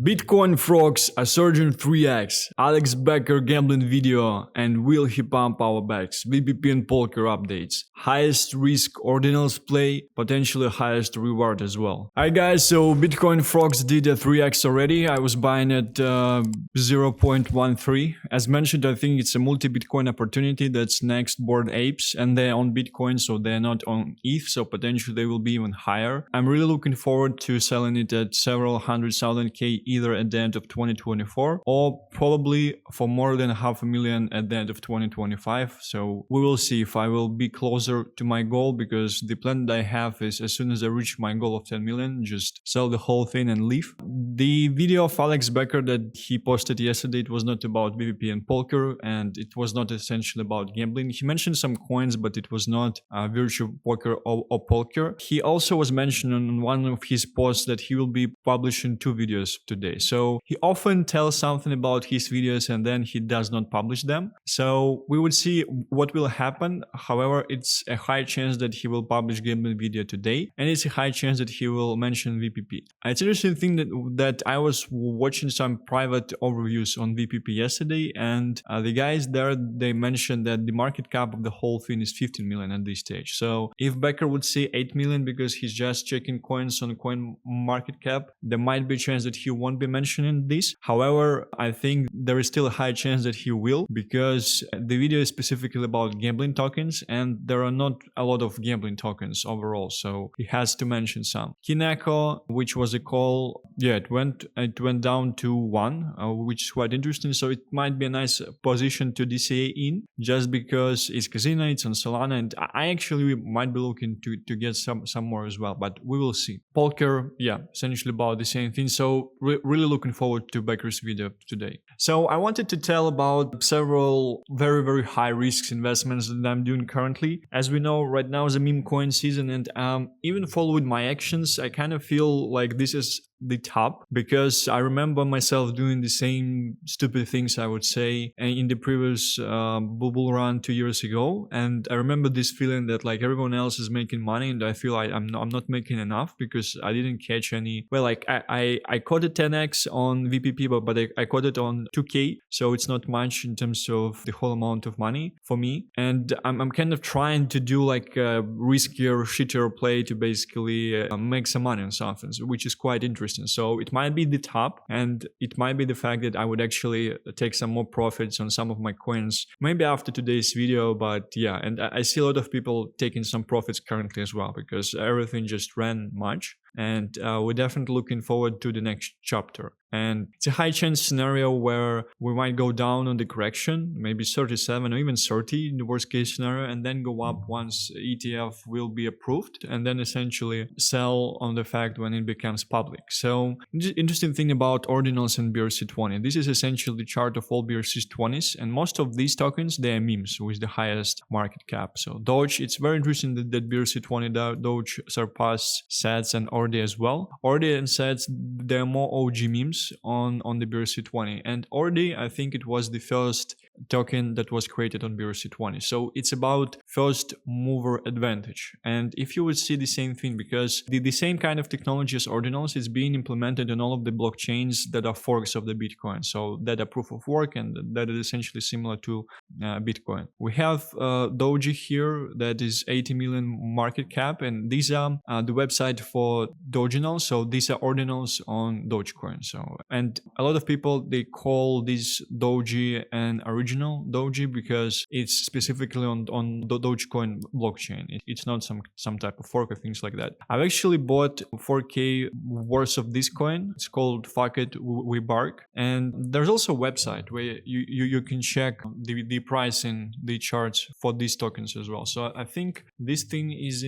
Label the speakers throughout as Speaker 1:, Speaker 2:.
Speaker 1: Bitcoin Frogs are surging 3x, Alex Becker gambling video, and will he pump our backs? VPP and Polker updates. Highest risk Ordinals play, potentially highest reward as well. Hi guys, so Bitcoin Frogs did a 3x already. I was buying at 0.13. As mentioned, I think it's a multi-Bitcoin opportunity that's next Bored Apes, and they're on Bitcoin, so they're not on ETH, so potentially they will be even higher. I'm really looking forward to selling it at several 100,000 K either at the end of 2024 or probably for more than $500,000 at the end of 2025. So we will see if I will be closer to my goal, because the plan that I have is as soon as I reach my goal of 10 million, just sell the whole thing and leave. The video of Alex Becker that he posted yesterday, it was not about VPP and Polker, and it was not essentially about gambling. He mentioned some coins, but it was not virtual poker or Polker. He also was mentioning on one of his posts that he will be publishing 2 videos today. So he often tells something about his videos and then he does not publish them. So we would see what will happen. However, it's a high chance that he will publish gambling video today, and it's a high chance that he will mention VPP. It's an interesting thing that I was watching some private overviews on VPP yesterday, and the guys there, they mentioned that the market cap of the whole thing is 15 million at this stage. So if Becker would say 8 million because he's just checking coins on coin market cap, there might be a chance that he won't be mentioning this. However, I think there is still a high chance that he will, because the video is specifically about gambling tokens and there are not a lot of gambling tokens overall, so he has to mention some. Kineko, which was a call, yeah, it went down to 1, which is quite interesting, so it might be a nice position to DCA in, just because it's casino, it's on Solana, and I actually might be looking to get some more as well, but we will see. Polker, yeah, essentially about the same thing, so really looking forward to Becker's video today. So I wanted to tell about several very high risks investments that I'm doing currently. As we know, right now is a Memecoin season, and even following my actions, I kind of feel like this is the top, because I remember myself doing the same stupid things, I would say, in the previous bull run 2 years ago, and I remember this feeling that like everyone else is making money and I feel like I'm not making enough because I didn't catch any. Well, like I caught a 10x on VPP, but I caught it on 2K, so it's not much in terms of the whole amount of money for me, and I'm kind of trying to do like a riskier, shittier play to basically make some money on something, which is quite interesting. So it might be the top, and it might be the fact that I would actually take some more profits on some of my coins maybe after today's video. But yeah, and I see a lot of people taking some profits currently as well, because everything just ran much, and we're definitely looking forward to the next chapter. And it's a high chance scenario where we might go down on the correction, maybe 37 or even 30 in the worst case scenario, and then go up once ETF will be approved, and then essentially sell on the fact when it becomes public. So interesting thing about Ordinals and BRC20. This is essentially the chart of all BRC20s, and most of these tokens, they are memes with the highest market cap. So Doge, it's very interesting that BRC20 Doge surpassed Sats and Ordi as well. Ordi and Sats, they're more OG memes on the BRC20, and Ordi, I think it was the first token that was created on BRC20, so it's about first mover advantage. And if you would see the same thing, because the same kind of technology as Ordinals is being implemented on all of the blockchains that are forks of the Bitcoin, so that are proof of work and that is essentially similar to Bitcoin. We have Doge here that is 80 million market cap, and these are the website for Doginals, so these are Ordinals on Dogecoin. So, and a lot of people, they call this Doge an original Doge because it's specifically on the Dogecoin blockchain. It's not some type of fork or things like that. I've actually bought 4K worth of this coin. It's called Fuck It We Bark, and there's also a website where you can check the price in the charts for these tokens as well. So I think this thing is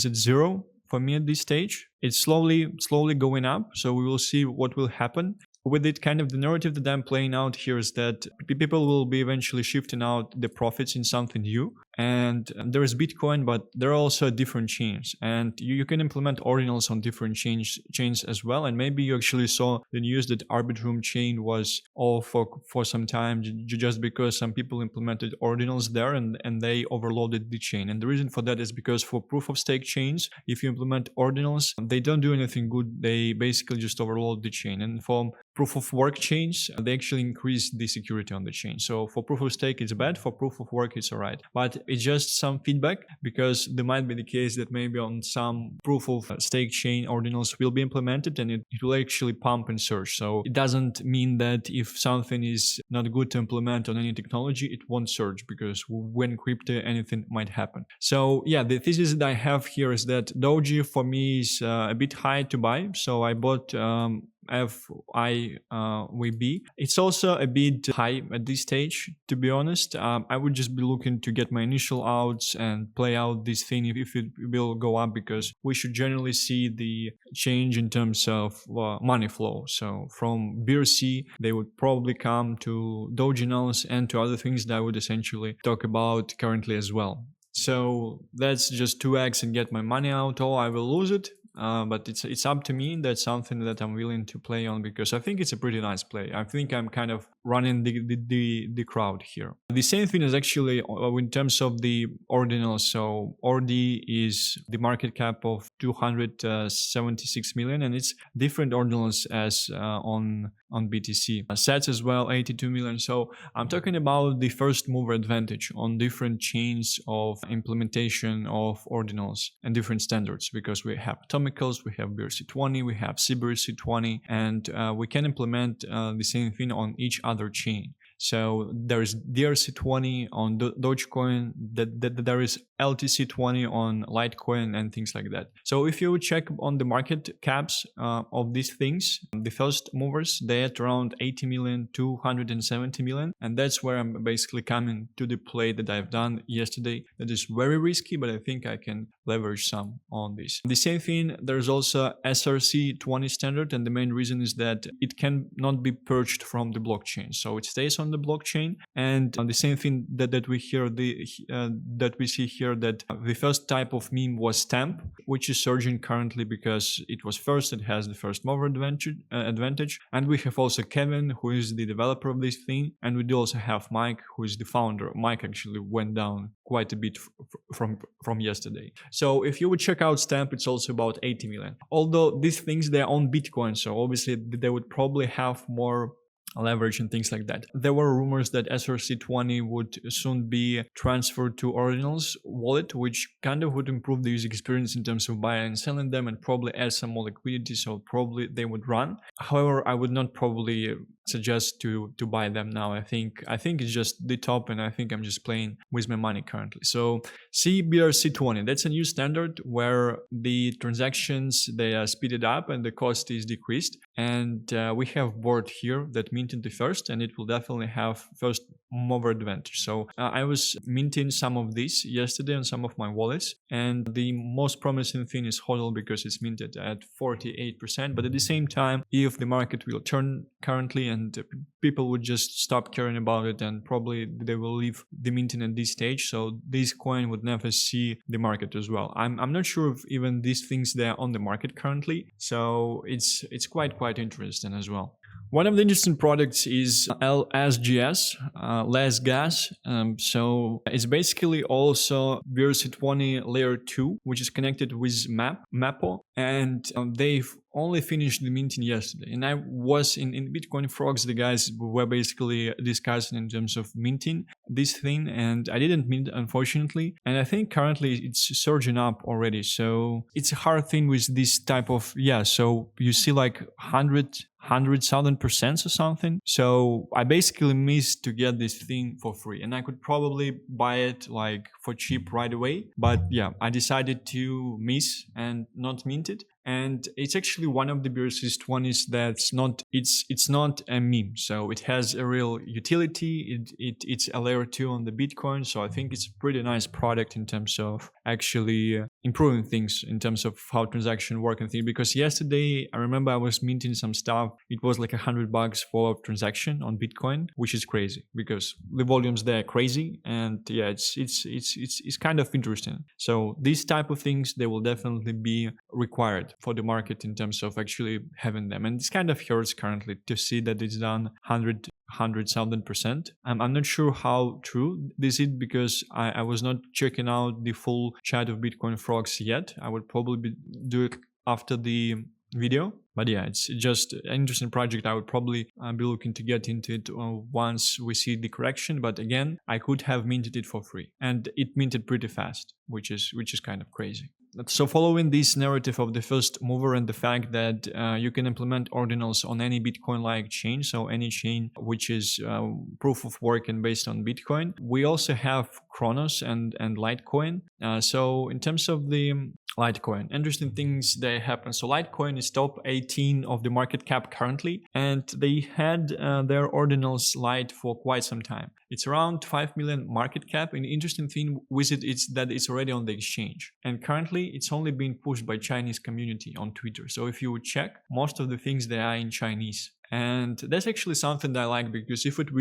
Speaker 1: at 0 for me at this stage. It's slowly going up, so we will see what will happen. With it, kind of the narrative that I'm playing out here is that people will be eventually shifting out the profits in something new. and there is Bitcoin, but there are also different chains, and you can implement ordinals on different chains as well. And maybe you actually saw the news that Arbitrum chain was off for some time just because some people implemented ordinals there and they overloaded the chain. And the reason for that is because for proof of stake chains, if you implement ordinals, they don't do anything good. They basically just overload the chain. And for proof of work chains, they actually increase the security on the chain. So for proof of stake, it's bad. For proof of work, it's all right. But it's just some feedback, because there might be the case that maybe on some proof of stake chain, ordinals will be implemented and it will actually pump and surge. So it doesn't mean that if something is not good to implement on any technology, it won't surge, because when crypto, anything might happen. So yeah, the thesis that I have here is that Doge for me is a bit high to buy. So I bought FIVB. It's also a bit high at this stage, to be honest. I would just be looking to get my initial outs and play out this thing if it will go up, because we should generally see the change in terms of money flow. So from BRC, they would probably come to Doginals and to other things that I would essentially talk about currently as well. So that's just 2x and get my money out, or I will lose it. But it's up to me. That's something that I'm willing to play on, because I think it's a pretty nice play. I think I'm kind of running the crowd here. The same thing is actually in terms of the ordinals. So Ordi is the market cap of 276 million, and it's different ordinals as on BTC. Sats as well, 82 million. So I'm talking about the first mover advantage on different chains of implementation of ordinals and different standards, because we have Atomicals, we have BRC20, we have CBRC20, and we can implement the same thing on each other chain. So there is DRC20 on Dogecoin, there is LTC20 on Litecoin and things like that. So if you check on the market caps of these things, the first movers, they're at around 80 million, 270 million. And that's where I'm basically coming to the play that I've done yesterday. That is very risky, but I think I can leverage some on this. The same thing, there's also SRC20 standard. And the main reason is that it cannot be purged from the blockchain. So it stays on the blockchain. And the same thing that we see here, that the first type of meme was stamp, which is surging currently because it was first, it has the first mover advantage. And we have also Kevin, who is the developer of this thing, and we do also have Mike, who is the founder. Mike actually went down quite a bit from yesterday. So if you would check out stamp, it's also about 80 million. Although these things, they're on Bitcoin, so obviously they would probably have more leverage and things like that. There were rumors that SRC20 would soon be transferred to Ordinals wallet, which kind of would improve the user experience in terms of buying and selling them, and probably add some more liquidity, so probably they would run. However, I would not probably suggest to buy them now. I think it's just the top, and I think I'm just playing with my money currently. So CBRC20, that's a new standard where the transactions, they are speeded up and the cost is decreased. And we have Bored here that minted the first, and it will definitely have first mover advantage. So I was minting some of these yesterday on some of my wallets, and the most promising thing is HODL because it's minted at 48%. But at the same time, if the market will turn currently and people would just stop caring about it, and probably they will leave the minting at this stage, so this coin would never see the market as well. I'm not sure if even these things they are on the market currently, so it's quite interesting as well. One of the interesting products is LSGS, less gas. So it's basically also BRC20 layer 2, which is connected with Mapo, and they've only finished the minting yesterday. And I was in Bitcoin Frogs, the guys were basically discussing in terms of minting this thing, and I didn't mint, unfortunately. And I think currently it's surging up already. So it's a hard thing with this type of, so you see like 100,000% or something. So I basically missed to get this thing for free, and I could probably buy it like for cheap right away. But I decided to miss and not mint it. And it's actually one of the BRC20s that's not, it's not a meme. So it has a real utility. It's a layer 2 on the Bitcoin. So I think it's a pretty nice product in terms of actually improving things in terms of how transaction work and things. Because yesterday, I remember I was minting some stuff. It was like $100 for a transaction on Bitcoin, which is crazy because the volumes there are crazy. And yeah, it's kind of interesting. So these type of things, they will definitely be required for the market in terms of actually having them. And this kind of hurts currently to see that it's done 100,000%. I'm not sure how true this is because I was not checking out the full chat of Bitcoin Frogs yet. I would probably do it after the video. But yeah, it's just an interesting project. I would probably be looking to get into it once we see the correction. But again, I could have minted it for free, and it minted pretty fast, which is kind of crazy. So following this narrative of the first mover and the fact that you can implement ordinals on any Bitcoin-like chain, so any chain which is proof of work and based on Bitcoin, we also have Cronos and Litecoin. So in terms of the Litecoin, interesting things that happen. So Litecoin is top 18 of the market cap currently, and they had their ordinals light for quite some time. It's around 5 million market cap, and the interesting thing with it is that it's already on the exchange. And currently, it's only being pushed by Chinese community on Twitter. So if you would check, most of the things they are in Chinese. And that's actually something that I like because if it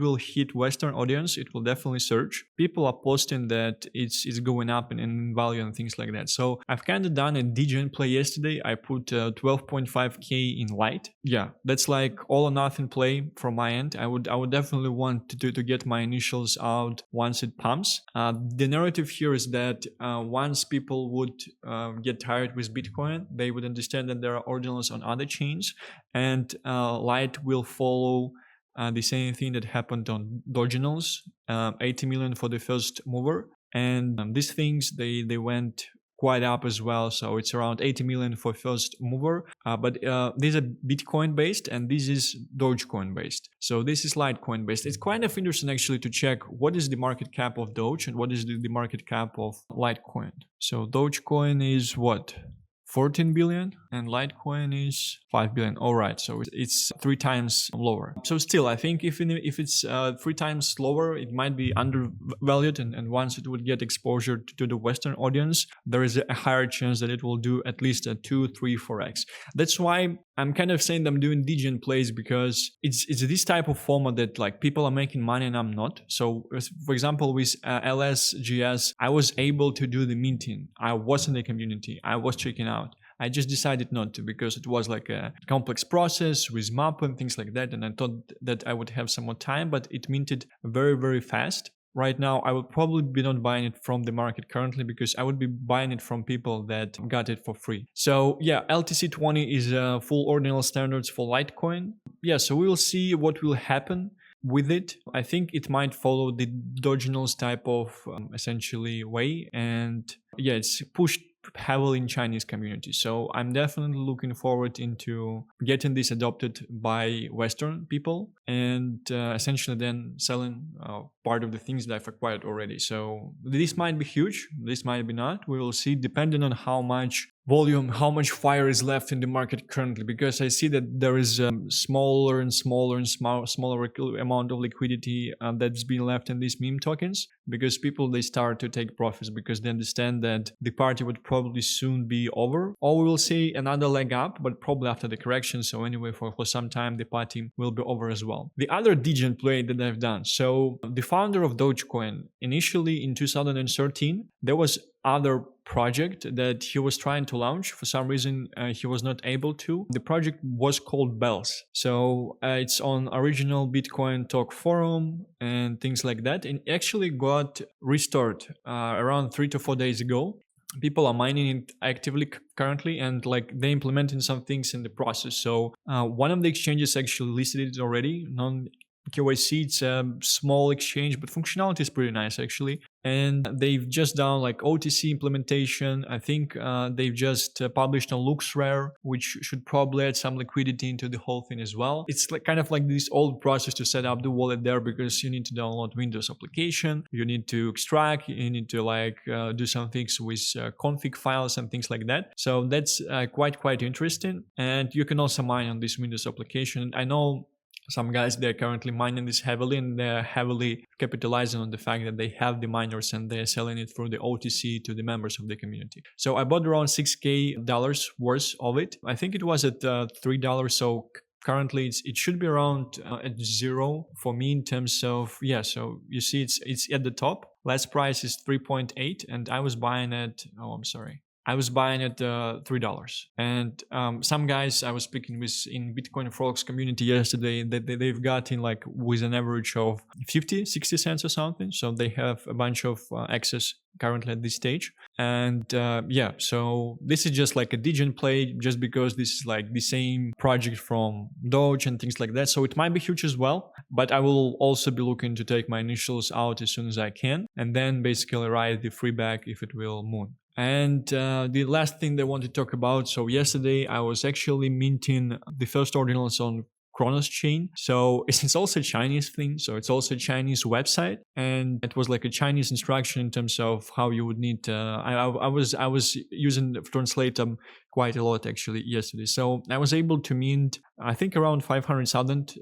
Speaker 1: will hit Western audience, it will definitely surge. People are posting that it's going up in value and things like that. So I've kind of done a degen play yesterday. I put 12.5k in light. Yeah, that's like all or nothing play from my end. I would definitely want to get my initials out once it pumps. The narrative here is that once people would get tired with Bitcoin, they would understand that there are ordinals on other chains, and Light will follow the same thing that happened on Doginals, 80 million for the first mover, and these things they went quite up as well. So it's around 80 million for first mover, but these are Bitcoin based and this is Dogecoin based. So this is Litecoin based. It's kind of interesting actually to check what is the market cap of Doge and what is the market cap of Litecoin. So Dogecoin is what? 14 billion and Litecoin is 5 billion. All right, so it's 3 times lower. So still, I think if it's 3 times lower, it might be undervalued, and once it would get exposure to the Western audience, there is a higher chance that it will do at least a 2, 3, 4x. That's why I'm kind of saying that I'm doing degen plays because it's this type of format that like people are making money and I'm not. So for example, with LSGS, I was able to do the minting. I was in the community. I was checking out. I just decided not to because it was like a complex process with map and things like that. And I thought that I would have some more time, but it minted very, very fast. Right now, I would probably be not buying it from the market currently because I would be buying it from people that got it for free. So yeah, LTC20 is full ordinal standards for Litecoin. Yeah, so we will see what will happen with it. I think it might follow the Doginals type of essentially way. And yeah, it's pushed heavily in Chinese community. So I'm definitely looking forward into getting this adopted by Western people and essentially then selling part of the things that I've acquired already. So this might be huge. This might be not. We will see depending on how much volume, how much fire is left in the market currently, because I see that there is smaller amount of liquidity that's been left in these meme tokens, because people, they start to take profits because they understand that the party would probably soon be over, or we will see another leg up, but probably after the correction. So anyway, for some time the party will be over as well. The other degen play that I've done, so the founder of Dogecoin, initially in 2013, there was other project that he was trying to launch. For some reason, he was not able to. The project was called Bells. So it's on original Bitcoin talk forum and things like that. And actually got restored around 3 to 4 days ago. People are mining it actively currently, and like they implementing some things in the process. So one of the exchanges actually listed it already, KYC. It's a small exchange, but functionality is pretty nice actually. And they've just done like OTC implementation. I think they've just published on LuxRare, which should probably add some liquidity into the whole thing as well. It's like kind of like this old process to set up the wallet there, because you need to download Windows application, you need to extract, you need to like do some things with config files and things like that. So that's quite interesting. And you can also mine on this Windows application. I know some guys, they're currently mining this heavily, and they're heavily capitalizing on the fact that they have the miners and they're selling it through the OTC to the members of the community. So I bought around $6K worth of it. I think it was at $3. So currently it should be around at $0 for me in terms of, yeah, so you see it's at the top. Last price is 3.8, and I was buying at, I was buying at $3. And some guys I was speaking with in Bitcoin Frogs community yesterday, they've gotten like with an average of 50-60 cents or something. So they have a bunch of access currently at this stage. And yeah, so this is just like a degen play, just because this is like the same project from Doge and things like that. So it might be huge as well, but I will also be looking to take my initials out as soon as I can, and then basically ride the free back if it will moon. And the last thing they want to talk about, so yesterday I was actually minting the first ordinals on Cronos chain. So it's also a Chinese thing, so it's also a Chinese website, and it was like a Chinese instruction in terms of how you would need I was using the translator quite a lot actually yesterday. So I was able to mint I think around 500,000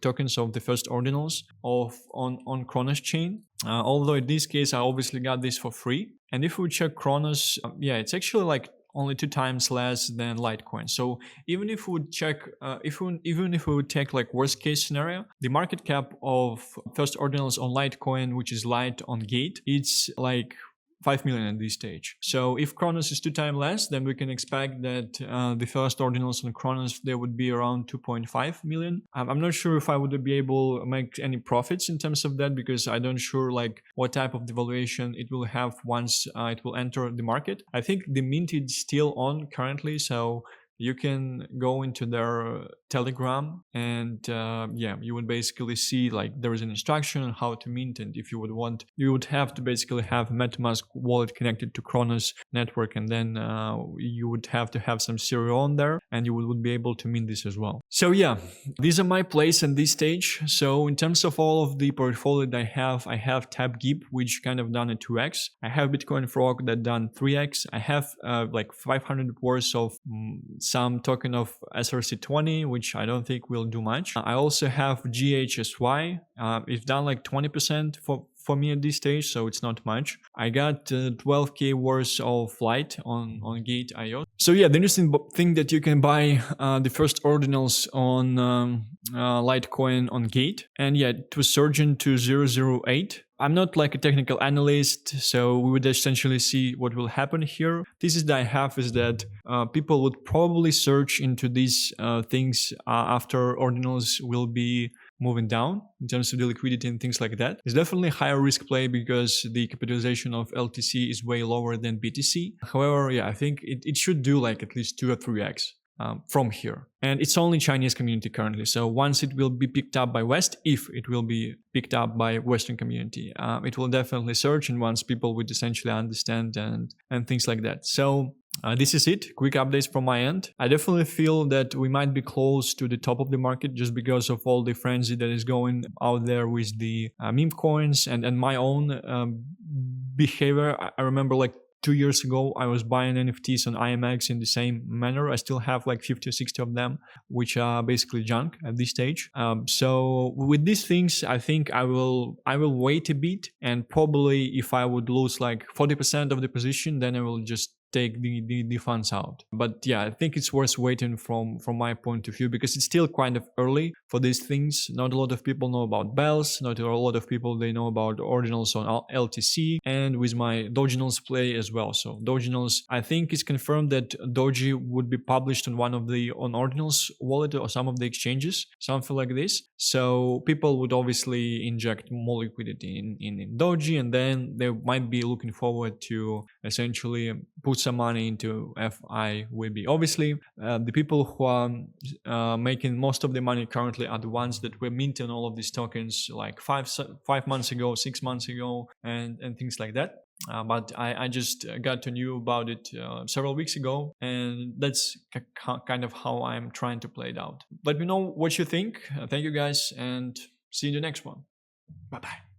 Speaker 1: tokens of the first ordinals on Cronos chain. Although in this case I obviously got this for free. And if we check Cronos, yeah, it's actually like only 2 times less than Litecoin. So even if we would check, even if we would take like worst case scenario, the market cap of first ordinals on Litecoin, which is Lite on Gate, it's like 5 million at this stage. So if Cronos is 2 times less, then we can expect that the first ordinals on Cronos, there would be around 2.5 million. I'm not sure if I would be able to make any profits in terms of that, because I don't sure like what type of devaluation it will have once it will enter the market. I think the mint is still on currently, so you can go into their Telegram and yeah, you would basically see like there is an instruction on how to mint, and if you would want, you would have to basically have a MetaMask wallet connected to Cronos network, and then you would have to have some serial on there, and you would be able to mint this as well. So yeah, these are my plays at this stage. So in terms of all of the portfolio that I have TapGip, which kind of done a 2x. I have Bitcoin Frog that done 3x. I have like 500 worth of some token of SRC20, which I don't think will do much. I also have GHSY. It's done like 20% for me at this stage, so it's not much. I got 12K worth of Lite on Gate.io. So yeah, the interesting thing that you can buy the first ordinals on Litecoin on Gate, and yeah, it was surging to 0.08. I'm not like a technical analyst, so we would essentially see what will happen here. Thesis that I have is that people would probably search into these things after ordinals will be moving down in terms of the liquidity and things like that. It's definitely a higher risk play because the capitalization of LTC is way lower than BTC. However, yeah, I think it should do like at least 2 or 3x. From here. And it's only Chinese community currently. So once it will be picked up by West, if it will be picked up by Western community, it will definitely surge, and once people would essentially understand and things like that. So this is it. Quick updates from my end. I definitely feel that we might be close to the top of the market just because of all the frenzy that is going out there with the meme coins and my own behavior. I remember like 2 years ago, I was buying NFTs on IMX in the same manner. I still have like 50 or 60 of them, which are basically junk at this stage. So with these things, I think I will wait a bit, and probably if I would lose like 40% of the position, then I will just take the funds out. But yeah, I think it's worth waiting from my point of view, because it's still kind of early for these things. Not a lot of people know about bells, not a lot of people they know about ordinals on LTC, and with my Doginals play as well. So Doginals, I think it's confirmed that Doge would be published on one of the ordinals wallet or some of the exchanges, something like this. So people would obviously inject more liquidity in Doge, and then they might be looking forward to essentially put some money into FIVB. Obviously, the people who are making most of the money currently are the ones that were minting all of these tokens like 5 months ago, 6 months ago, and things like that. But I just got to know about it several weeks ago, and that's kind of how I'm trying to play it out. Let me know what you think. Thank you guys, and see you in the next one. Bye-bye.